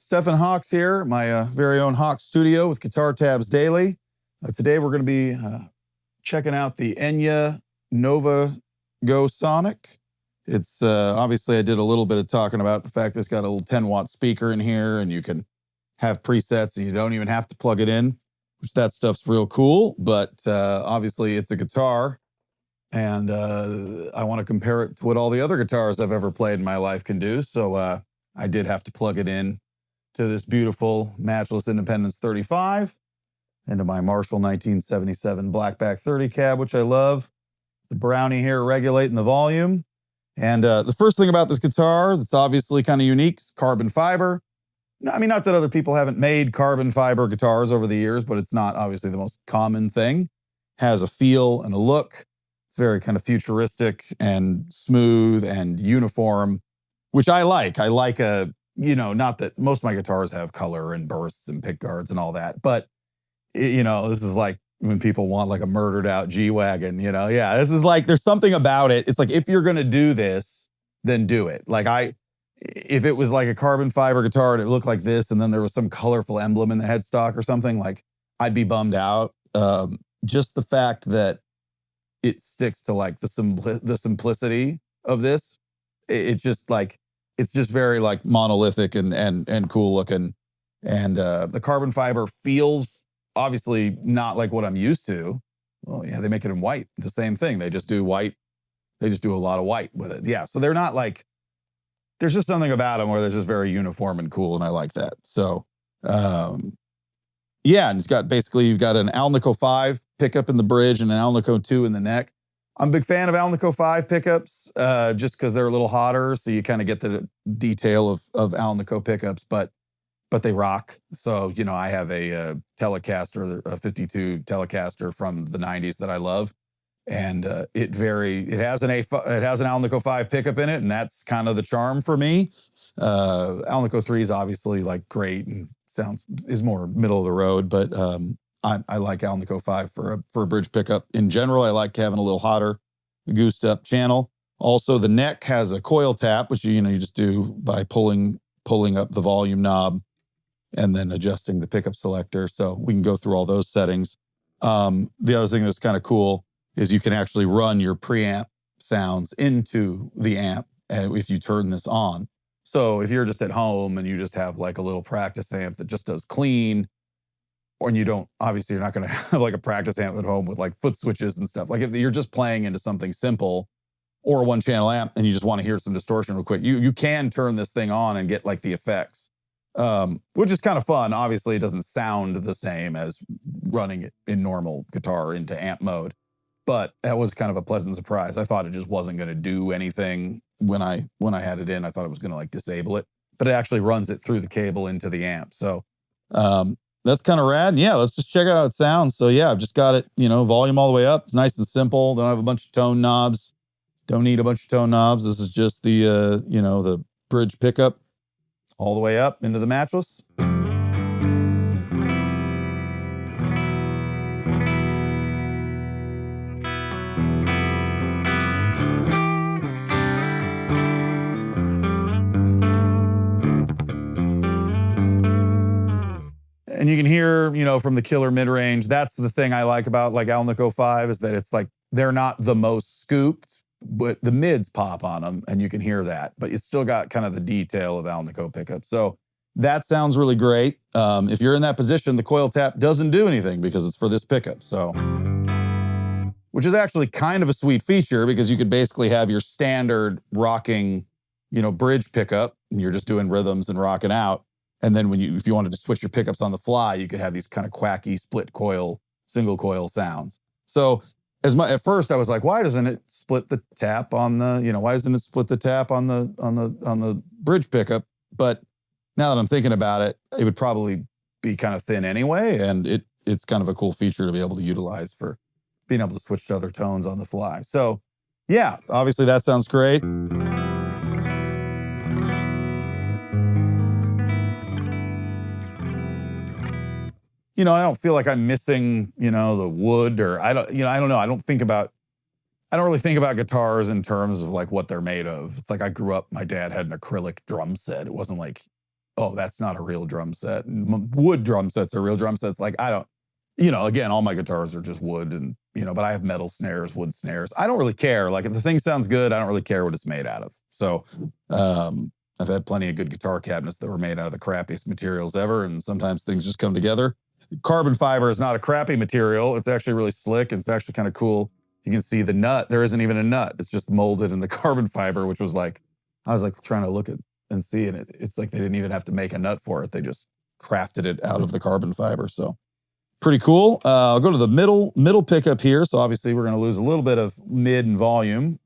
Stephan Hawkes here, my very own Hawkes studio with Guitar Tabs Daily. Today we're going to be checking out the Enya Nova Go Sonic. It's obviously I did a little bit of talking about the fact that it's got a little 10-watt speaker in here and you can have presets and you don't even have to plug it in, which that stuff's real cool. But obviously it's a guitar and I want to compare it to what all the other guitars I've ever played in my life can do. So I did have to plug it in to this beautiful Matchless Independence 35 and to my Marshall 1977 Blackback 30 cab, which I love. The Brownie here regulating the volume. And the first thing about this guitar that's obviously kind of unique is carbon fiber. I mean, not that other people haven't made carbon fiber guitars over the years, but it's not obviously the most common thing. Has a feel and a look. It's very kind of futuristic and smooth and uniform, which I like. I like not that most of my guitars have color and bursts and pick guards and all that, but this is like when people want like a murdered out G-Wagon, yeah, this is like, there's something about it. It's like, if you're going to do this, then do it. Like if it was like a carbon fiber guitar and it looked like this, and then there was some colorful emblem in the headstock or something, like I'd be bummed out. Just the fact that it sticks to like the simplicity of this, it's just very like monolithic and cool looking. And the carbon fiber feels obviously not like what I'm used to. Well, yeah, they make it in white. It's the same thing. They just do white. They just do a lot of white with it. Yeah, so they're not like, there's just something about them where they're just very uniform and cool, and I like that. So, yeah, and you've got an Alnico 5 pickup in the bridge and an Alnico 2 in the neck. I'm a big fan of Alnico 5 pickups just because they're a little hotter, so you kind of get the detail of Alnico pickups, but they rock. So, I have a Telecaster, a 52 Telecaster from the 90s that I love, and it has an Alnico 5 pickup in it, and that's kind of the charm for me. Alnico 3 is obviously like great and is more middle of the road, but I like Alnico 5 for a bridge pickup. In general, I like having a little hotter, goosed up channel. Also, the neck has a coil tap, which you just do by pulling up the volume knob and then adjusting the pickup selector. So we can go through all those settings. The other thing that's kind of cool is you can actually run your preamp sounds into the amp if you turn this on. So if you're just at home and you just have like a little practice amp that just does clean, or you're not going to have like a practice amp at home with like foot switches and stuff. Like if you're just playing into something simple or a one-channel amp and you just want to hear some distortion real quick, you can turn this thing on and get like the effects, which is kind of fun. Obviously, it doesn't sound the same as running it in normal guitar into amp mode, but that was kind of a pleasant surprise. I thought it just wasn't going to do anything when I had it in. I thought it was going to like disable it, but it actually runs it through the cable into the amp. So that's kind of rad. Yeah, let's just check out how it sounds. So yeah, I've just got it, volume all the way up. It's nice and simple. Don't have a bunch of tone knobs. Don't need a bunch of tone knobs. This is just the, the bridge pickup all the way up into the Matchless. And you can hear, from the killer mid-range. That's the thing I like about like Alnico 5 is that it's like they're not the most scooped, but the mids pop on them and you can hear that. But it's still got kind of the detail of Alnico pickup. So that sounds really great. If you're in that position, the coil tap doesn't do anything because it's for this pickup. So, which is actually kind of a sweet feature because you could basically have your standard rocking, bridge pickup and you're just doing rhythms and rocking out. And then if you wanted to switch your pickups on the fly, you could have these kind of quacky split coil, single coil sounds. So at first I was like, why doesn't it split the tap on the, why doesn't it split the tap on the bridge pickup? But now that I'm thinking about it, it would probably be kind of thin anyway. And it's kind of a cool feature to be able to utilize for being able to switch to other tones on the fly. So yeah, obviously that sounds great. I don't feel like I'm missing, the wood or I don't know. I don't really think about guitars in terms of like what they're made of. It's like I grew up, my dad had an acrylic drum set. It wasn't like oh, that's not a real drum set. Wood drum sets are real drum sets. Like, I don't, you know, again, all my guitars are just wood and, you know, but I have metal snares, wood snares. I don't really care. Like, if the thing sounds good, I don't really care what it's made out of. So I've had plenty of good guitar cabinets that were made out of the crappiest materials ever, and sometimes things just come together. Carbon fiber is not a crappy material. It's actually really slick, and it's actually kind of cool. You can see the nut. There isn't even a nut. It's just molded in the carbon fiber, which was like, I was like trying to look at and see, and it's like they didn't even have to make a nut for it. They just crafted it out of the carbon fiber. So pretty cool. I'll go to the middle pickup here. So obviously we're going to lose a little bit of mid and volume,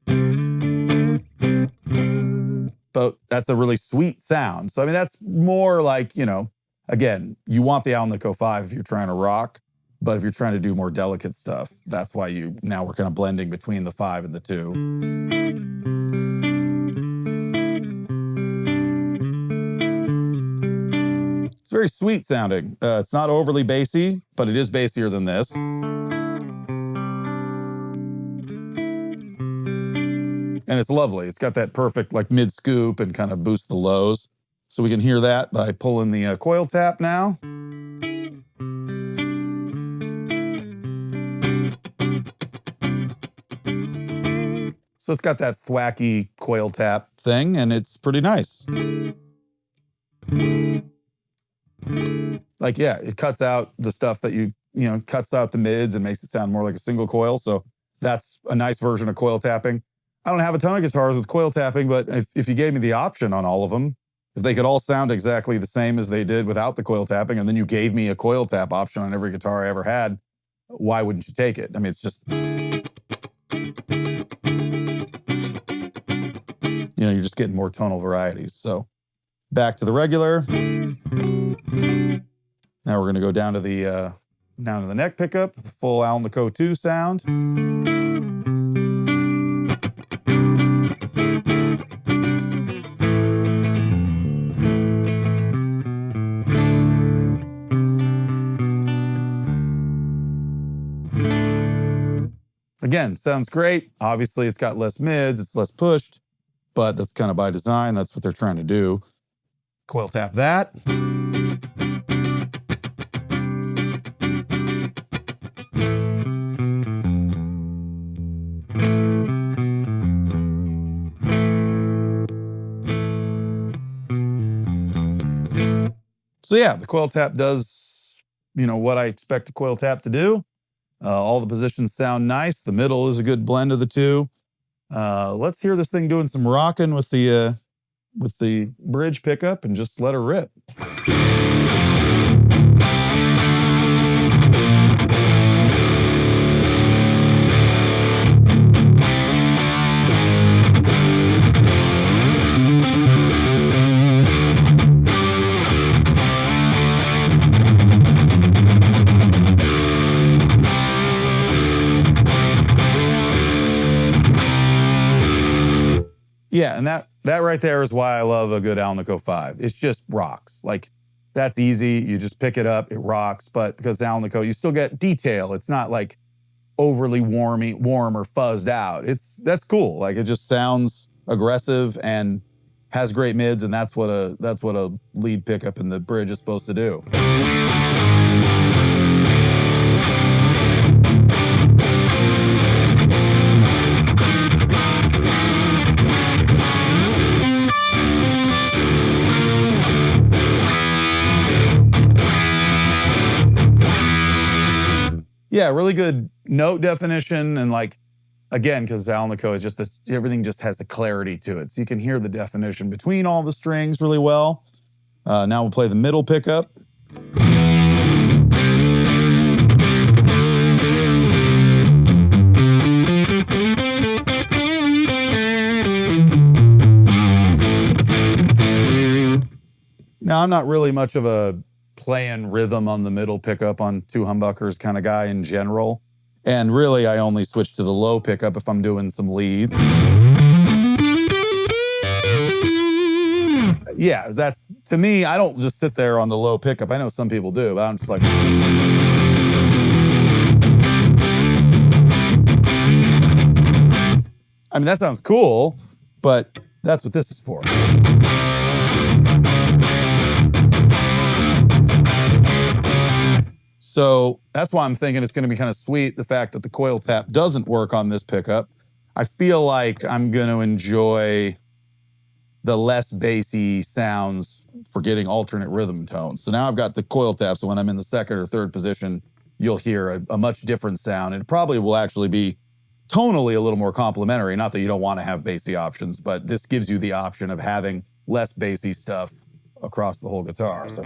but that's a really sweet sound. So I mean, that's more like, you know, again, you want the Alnico 5 if you're trying to rock, but if you're trying to do more delicate stuff, that's why now we're kind of blending between the 5 and the 2. It's very sweet sounding. It's not overly bassy, but it is bassier than this. And it's lovely. It's got that perfect like mid scoop and kind of boost the lows. So we can hear that by pulling the coil tap now. So it's got that thwacky coil tap thing, and it's pretty nice. Like, yeah, it cuts out the stuff that you know, cuts out the mids and makes it sound more like a single coil. So that's a nice version of coil tapping. I don't have a ton of guitars with coil tapping, but if you gave me the option on all of them, if they could all sound exactly the same as they did without the coil tapping, and then you gave me a coil tap option on every guitar I ever had, why wouldn't you take it? I mean, it's just, you know, you're just getting more tonal varieties. So back to the regular. Now we're going to go down to the neck pickup, the full Alnico 2 sound. Again, sounds great. Obviously, it's got less mids, it's less pushed, but that's kind of by design. That's what they're trying to do. Coil tap that. So yeah, the coil tap does, you know, what I expect a coil tap to do. All the positions sound nice. The middle is a good blend of the two. Let's hear this thing doing some rocking with the bridge pickup and just let her rip. Yeah, and that right there is why I love a good Alnico 5. It's just rocks. Like, that's easy. You just pick it up, it rocks. But because the Alnico, you still get detail. It's not like overly warm or fuzzed out. That's cool. Like, it just sounds aggressive and has great mids, and that's what a lead pickup in the bridge is supposed to do. Yeah, really good note definition, and like, again, because Alnico is just this, everything just has the clarity to it. So you can hear the definition between all the strings really well. Now we'll play the middle pickup. Now, I'm not really much of a playing rhythm on the middle pickup on 2 humbuckers kind of guy in general. And really, I only switch to the low pickup if I'm doing some leads. Yeah, that's, to me, I don't just sit there on the low pickup. I know some people do, but I'm just like... I mean, that sounds cool, but that's what this is for. So that's why I'm thinking it's going to be kind of sweet, the fact that the coil tap doesn't work on this pickup. I feel like I'm going to enjoy the less bassy sounds for getting alternate rhythm tones. So now I've got the coil tap, so when I'm in the second or third position, you'll hear a much different sound. And it probably will actually be tonally a little more complementary. Not that you don't want to have bassy options, but this gives you the option of having less bassy stuff across the whole guitar. So.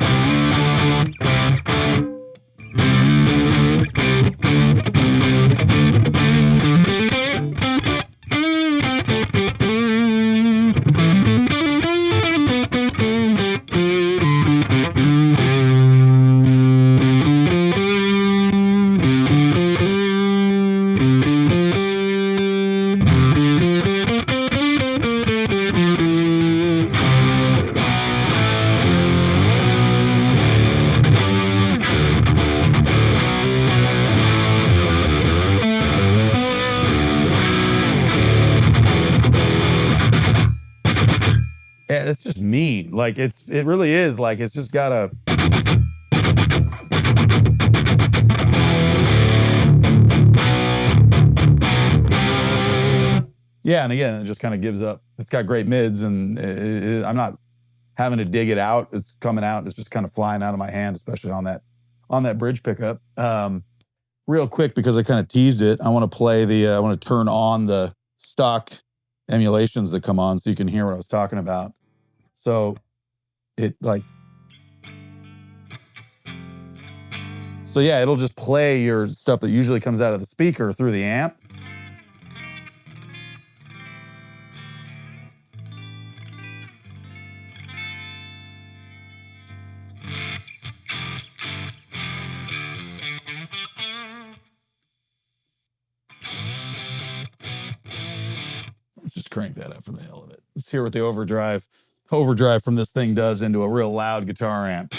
Yeah, it's just mean. Like it really is. Like it's just got a. Yeah, and again, it just kind of gives up. It's got great mids, and I'm not having to dig it out. It's coming out. It's just kind of flying out of my hand, especially on that bridge pickup. Real quick, because I kind of teased it, I want to play I want to turn on the stock emulations that come on so you can hear what I was talking about. So yeah, it'll just play your stuff that usually comes out of the speaker through the amp. Let's just crank that up for the hell of it. Let's hear what the overdrive from this thing does into a real loud guitar amp.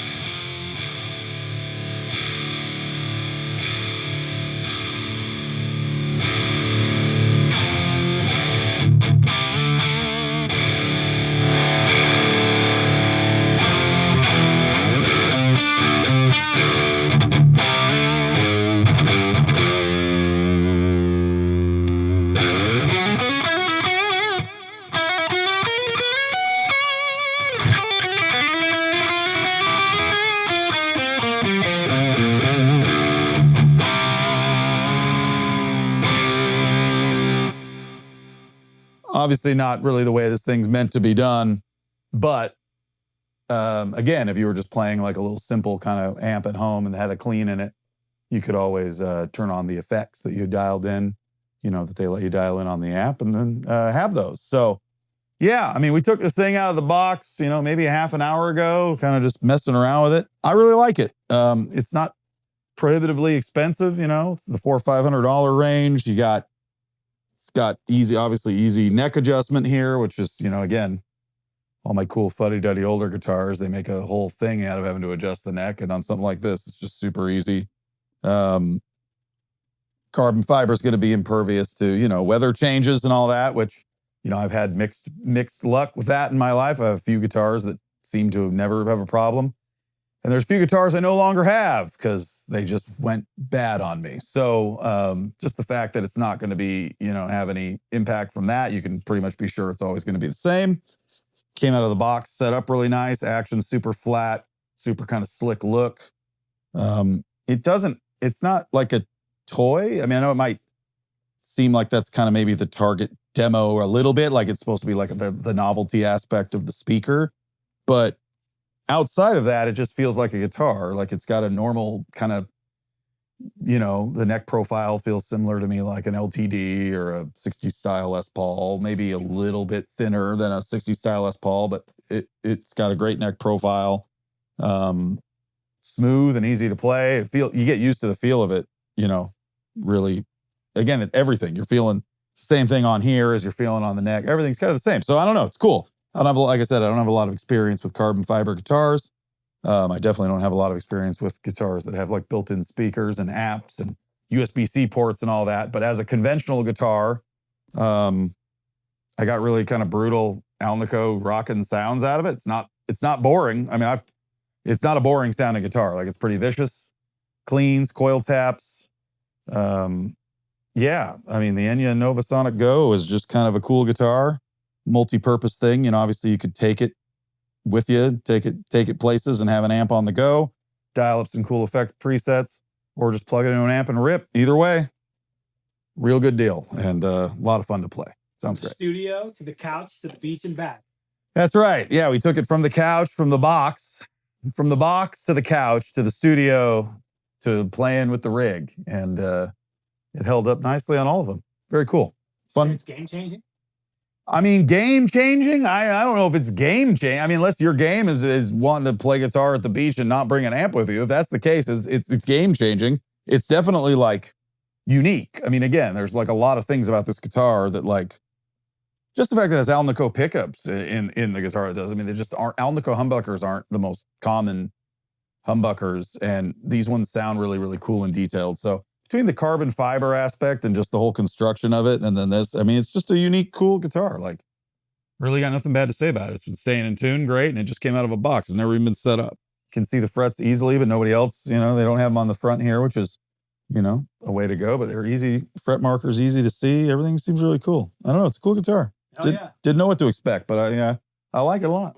Obviously not really the way this thing's meant to be done, but again, if you were just playing like a little simple kind of amp at home and had a clean in it, you could always turn on the effects that you dialed in, that they let you dial in on the amp, and then have those. So yeah, I mean, we took this thing out of the box, maybe a half an hour ago, kind of just messing around with it. I really like it. It's not prohibitively expensive, it's the $400 or $500 range. It's got obviously easy neck adjustment here, which is, again, all my cool fuddy-duddy older guitars, they make a whole thing out of having to adjust the neck. And on something like this, it's just super easy. Carbon fiber is going to be impervious to, weather changes and all that, which, I've had mixed luck with that in my life. I have a few guitars that seem to never have a problem. And there's a few guitars I no longer have because they just went bad on me. So just the fact that it's not going to be, have any impact from that, you can pretty much be sure it's always going to be the same. Came out of the box, set up really nice, action super flat, super kind of slick look. It's not like a toy. I mean, I know it might seem like that's kind of maybe the target demo a little bit, like it's supposed to be like the novelty aspect of the speaker. But outside of that, it just feels like a guitar. Like it's got a normal kind of, the neck profile feels similar to me like an LTD or a 60 style Les Paul, maybe a little bit thinner than a 60 style Les Paul, but it's got a great neck profile. Smooth and easy to play. You get used to the feel of it, really. Again, it's everything. You're feeling the same thing on here as you're feeling on the neck. Everything's kind of the same. So I don't know. It's cool. Like I said, I don't have a lot of experience with carbon fiber guitars. I definitely don't have a lot of experience with guitars that have like built-in speakers and amps and USB-C ports and all that. But as a conventional guitar, I got really kind of brutal Alnico rockin' sounds out of it. It's not boring. I mean, it's not a boring sounding guitar. Like it's pretty vicious, cleans, coil taps. Yeah, I mean, the Enya Nova Sonic Go is just kind of a cool guitar, multi-purpose thing. You know, obviously you could take it with you, take it places and have an amp on the go, dial up some cool effect presets, or just plug it into an amp and rip. Either way, real good deal and a lot of fun to play. Sounds great. Studio to the couch to the beach and back. That's right. Yeah, we took it from the couch, from the box to the couch to the studio to playing with the rig, and it held up nicely on all of them. Very cool. Fun. So it's game changing? I mean, game changing? I don't know if it's game changing. I mean, unless your game is wanting to play guitar at the beach and not bring an amp with you. If that's the case, it's game changing. It's definitely like unique. I mean, again, there's like a lot of things about this guitar that like, just the fact that it has Alnico pickups in the guitar it does. I mean, they just aren't, Alnico humbuckers aren't the most common humbuckers, and these ones sound really, really cool and detailed. So between the carbon fiber aspect and just the whole construction of it, and then this, I mean, it's just a unique, cool guitar. Like, really got nothing bad to say about it. It's been staying in tune great, and it just came out of a box. It's never even been set up. You can see the frets easily, but nobody else, you know, they don't have them on the front here, which is, you know, a way to go, but they're easy, fret markers, easy to see. Everything seems really cool. I don't know, it's a cool guitar. Didn't know what to expect, but I like it a lot.